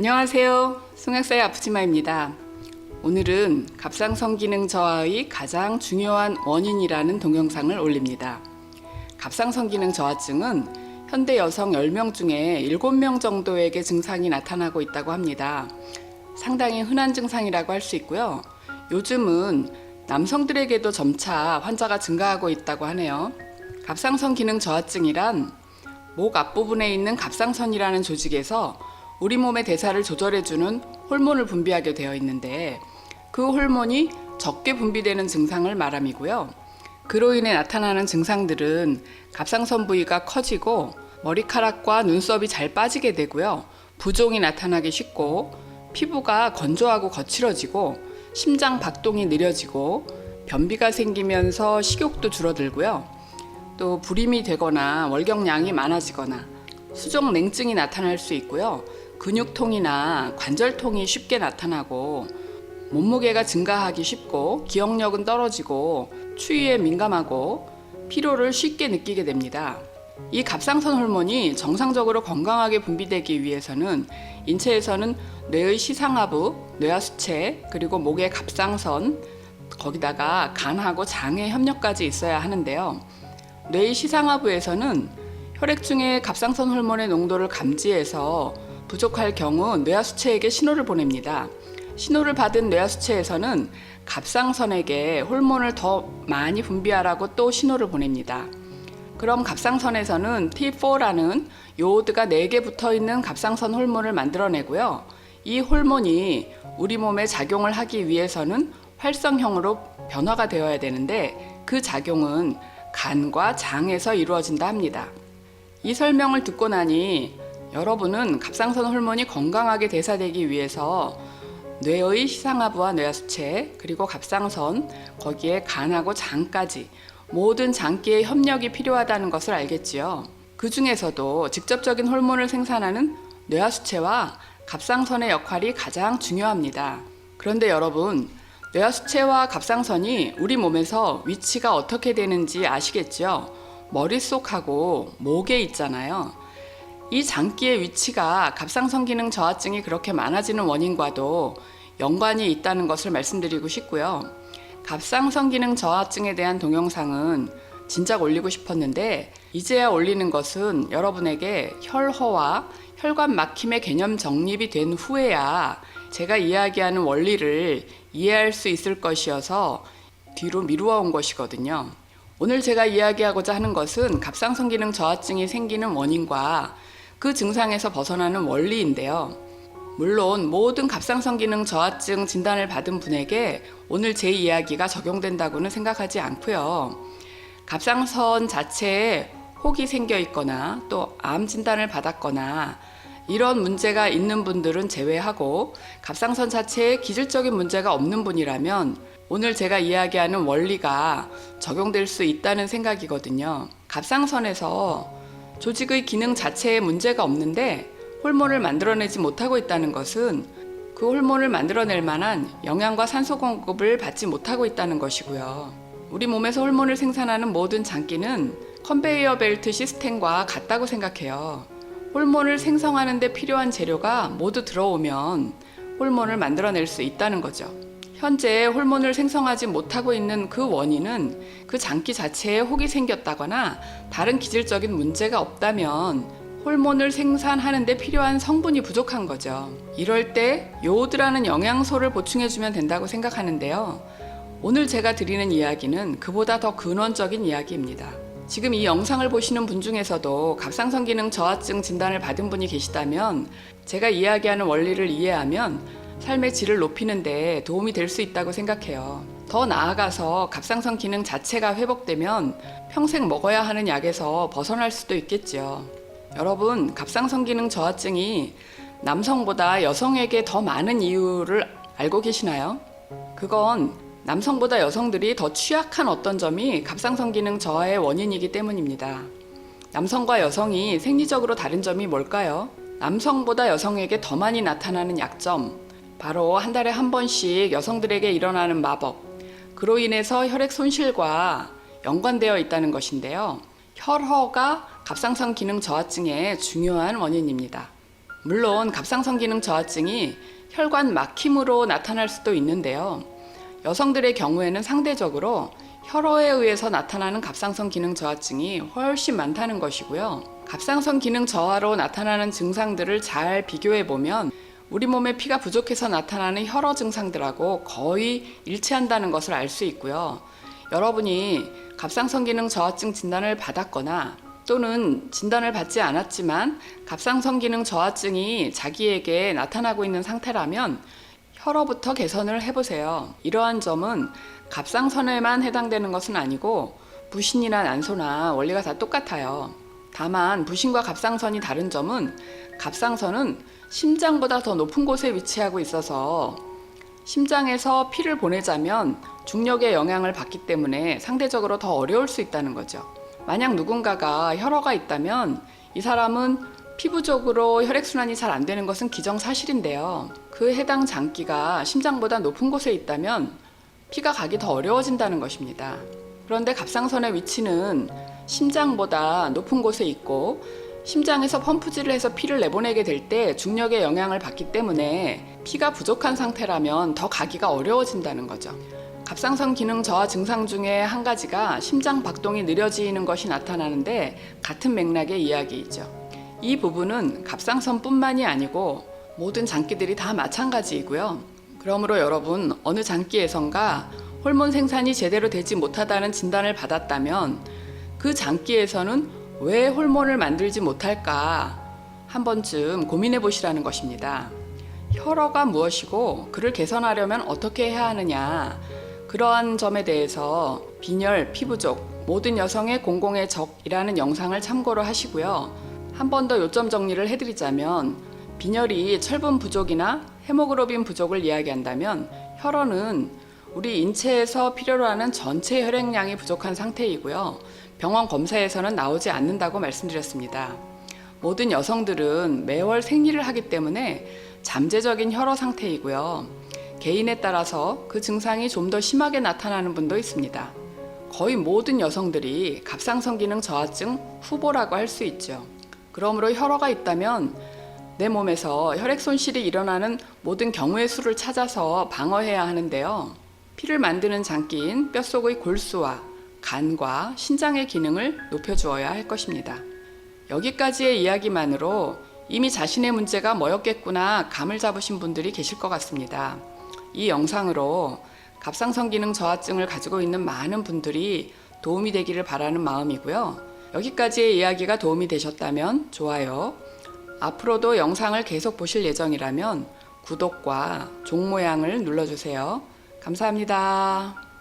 안녕하세요. 송약사의 아프지마입니다. 오늘은 갑상선 기능 저하의 가장 중요한 원인이라는 동영상을 올립니다. 갑상선 기능 저하증은 현대 여성 10명 중에 7명 정도에게 증상이 나타나고 있다고 합니다. 상당히 흔한 증상이라고 할 수 있고요. 요즘은 남성들에게도 점차 환자가 증가하고 있다고 하네요. 갑상선 기능 저하증이란 목 앞부분에 있는 갑상선이라는 조직에서 우리 몸의 대사를 조절해주는 호르몬을 분비하게 되어 있는데 그 호르몬이 적게 분비되는 증상을 말함이고요. 그로 인해 나타나는 증상들은 갑상선 부위가 커지고 머리카락과 눈썹이 잘 빠지게 되고요. 부종이 나타나기 쉽고 피부가 건조하고 거칠어지고 심장 박동이 느려지고 변비가 생기면서 식욕도 줄어들고요. 또 불임이 되거나 월경량이 많아지거나 수족 냉증이 나타날 수 있고요. 근육통이나 관절통이 쉽게 나타나고 몸무게가 증가하기 쉽고 기억력은 떨어지고 추위에 민감하고 피로를 쉽게 느끼게 됩니다. 이 갑상선 호르몬이 정상적으로 건강하게 분비되기 위해서는 인체에서는 뇌의 시상하부, 뇌하수체, 그리고 목의 갑상선, 거기다가 간하고 장의 협력까지 있어야 하는데요. 뇌의 시상하부에서는 혈액 중에 갑상선 호르몬의 농도를 감지해서 부족할 경우 뇌하수체에게 신호를 보냅니다. 신호를 받은 뇌하수체에서는 갑상선에게 호르몬을 더 많이 분비하라고 또 신호를 보냅니다. 그럼 갑상선에서는 T4라는 요오드가 4개 붙어 있는 갑상선 호르몬을 만들어내고요. 이 호르몬이 우리 몸에 작용을 하기 위해서는 활성형으로 변화가 되어야 되는데 그 작용은 간과 장에서 이루어진다 합니다. 이 설명을 듣고 나니 여러분은 갑상선 호르몬이 건강하게 대사되기 위해서 뇌의 시상하부와 뇌하수체 그리고 갑상선 거기에 간하고 장까지 모든 장기의 협력이 필요하다는 것을 알겠지요. 그 중에서도 직접적인 호르몬을 생산하는 뇌하수체와 갑상선의 역할이 가장 중요합니다. 그런데 여러분, 뇌하수체와 갑상선이 우리 몸에서 위치가 어떻게 되는지 아시겠죠? 머릿속하고 목에 있잖아요. 이 장기의 위치가 갑상선 기능 저하증이 그렇게 많아지는 원인과도 연관이 있다는 것을 말씀드리고 싶고요. 갑상선 기능 저하증에 대한 동영상은 진작 올리고 싶었는데 이제야 올리는 것은 여러분에게 혈허와 혈관 막힘의 개념 정립이 된 후에야 제가 이야기하는 원리를 이해할 수 있을 것이어서 뒤로 미루어 온 것이거든요. 오늘 제가 이야기하고자 하는 것은 갑상선 기능 저하증이 생기는 원인과 그 증상에서 벗어나는 원리인데요. 물론 모든 갑상선 기능 저하증 진단을 받은 분에게 오늘 제 이야기가 적용된다고는 생각하지 않고요. 갑상선 자체에 혹이 생겨 있거나 또 암 진단을 받았거나 이런 문제가 있는 분들은 제외하고 갑상선 자체에 기질적인 문제가 없는 분이라면 오늘 제가 이야기하는 원리가 적용될 수 있다는 생각이거든요. 갑상선에서 조직의 기능 자체에 문제가 없는데 호르몬을 만들어내지 못하고 있다는 것은 그 호르몬을 만들어낼 만한 영양과 산소 공급을 받지 못하고 있다는 것이고요. 우리 몸에서 호르몬을 생산하는 모든 장기는 컨베이어 벨트 시스템과 같다고 생각해요. 호르몬을 생성하는 데 필요한 재료가 모두 들어오면 호르몬을 만들어낼 수 있다는 거죠. 현재 호르몬을 생성하지 못하고 있는 그 원인은 그 장기 자체에 혹이 생겼다거나 다른 기질적인 문제가 없다면 호르몬을 생산하는 데 필요한 성분이 부족한 거죠. 이럴 때 요오드라는 영양소를 보충해주면 된다고 생각하는데요. 오늘 제가 드리는 이야기는 그보다 더 근원적인 이야기입니다. 지금 이 영상을 보시는 분 중에서도 갑상선 기능 저하증 진단을 받은 분이 계시다면 제가 이야기하는 원리를 이해하면 삶의 질을 높이는 데 도움이 될 수 있다고 생각해요. 더 나아가서 갑상선 기능 자체가 회복되면 평생 먹어야 하는 약에서 벗어날 수도 있겠죠. 여러분, 갑상선 기능 저하증이 남성보다 여성에게 더 많은 이유를 알고 계시나요? 그건 남성보다 여성들이 더 취약한 어떤 점이 갑상선 기능 저하의 원인이기 때문입니다. 남성과 여성이 생리적으로 다른 점이 뭘까요? 남성보다 여성에게 더 많이 나타나는 약점, 바로 한 달에 한 번씩 여성들에게 일어나는 마법, 그로 인해서 혈액 손실과 연관되어 있다는 것인데요. 혈허가 갑상선 기능 저하증의 중요한 원인입니다. 물론 갑상선 기능 저하증이 혈관 막힘으로 나타날 수도 있는데요. 여성들의 경우에는 상대적으로 혈어에 의해서 나타나는 갑상선 기능 저하증이 훨씬 많다는 것이고요. 갑상선 기능 저하로 나타나는 증상들을 잘 비교해 보면 우리 몸에 피가 부족해서 나타나는 혈어 증상들하고 거의 일치한다는 것을 알 수 있고요. 여러분이 갑상선 기능 저하증 진단을 받았거나 또는 진단을 받지 않았지만 갑상선 기능 저하증이 자기에게 나타나고 있는 상태라면 혈어부터 개선을 해보세요. 이러한 점은 갑상선에만 해당되는 것은 아니고 부신이나 난소나 원리가 다 똑같아요. 다만 부신과 갑상선이 다른 점은 갑상선은 심장보다 더 높은 곳에 위치하고 있어서 심장에서 피를 보내자면 중력의 영향을 받기 때문에 상대적으로 더 어려울 수 있다는 거죠. 만약 누군가가 혈어가 있다면 이 사람은 피부적으로 혈액순환이 잘 안 되는 것은 기정사실인데요. 그 해당 장기가 심장보다 높은 곳에 있다면 피가 가기 더 어려워진다는 것입니다. 그런데 갑상선의 위치는 심장보다 높은 곳에 있고 심장에서 펌프질을 해서 피를 내보내게 될 때 중력의 영향을 받기 때문에 피가 부족한 상태라면 더 가기가 어려워진다는 거죠. 갑상선 기능 저하 증상 중에 한 가지가 심장 박동이 느려지는 것이 나타나는데 같은 맥락의 이야기이죠. 이 부분은 갑상선뿐만이 아니고 모든 장기들이 다 마찬가지이고요. 그러므로 여러분 어느 장기에선가 호르몬 생산이 제대로 되지 못하다는 진단을 받았다면 그 장기에서는 왜 호르몬을 만들지 못할까 한 번쯤 고민해 보시라는 것입니다. 혈어가 무엇이고 그를 개선하려면 어떻게 해야 하느냐, 그러한 점에 대해서 빈혈, 피부족, 모든 여성의 공공의 적이라는 영상을 참고로 하시고요. 한 번 더 요점 정리를 해드리자면 빈혈이 철분 부족이나 헤모글로빈 부족을 이야기한다면 혈어는 우리 인체에서 필요로 하는 전체 혈액량이 부족한 상태이고요. 병원 검사에서는 나오지 않는다고 말씀드렸습니다. 모든 여성들은 매월 생리를 하기 때문에 잠재적인 혈어 상태이고요. 개인에 따라서 그 증상이 좀 더 심하게 나타나는 분도 있습니다. 거의 모든 여성들이 갑상선 기능 저하증 후보라고 할 수 있죠. 그러므로 혈어가 있다면 내 몸에서 혈액 손실이 일어나는 모든 경우의 수를 찾아서 방어해야 하는데요. 피를 만드는 장기인 뼛속의 골수와 간과 신장의 기능을 높여주어야 할 것입니다. 여기까지의 이야기만으로 이미 자신의 문제가 뭐였겠구나 감을 잡으신 분들이 계실 것 같습니다. 이 영상으로 갑상선 기능 저하증을 가지고 있는 많은 분들이 도움이 되기를 바라는 마음이고요. 여기까지의 이야기가 도움이 되셨다면 좋아요. 앞으로도 영상을 계속 보실 예정이라면 구독과 종 모양을 눌러주세요. 감사합니다.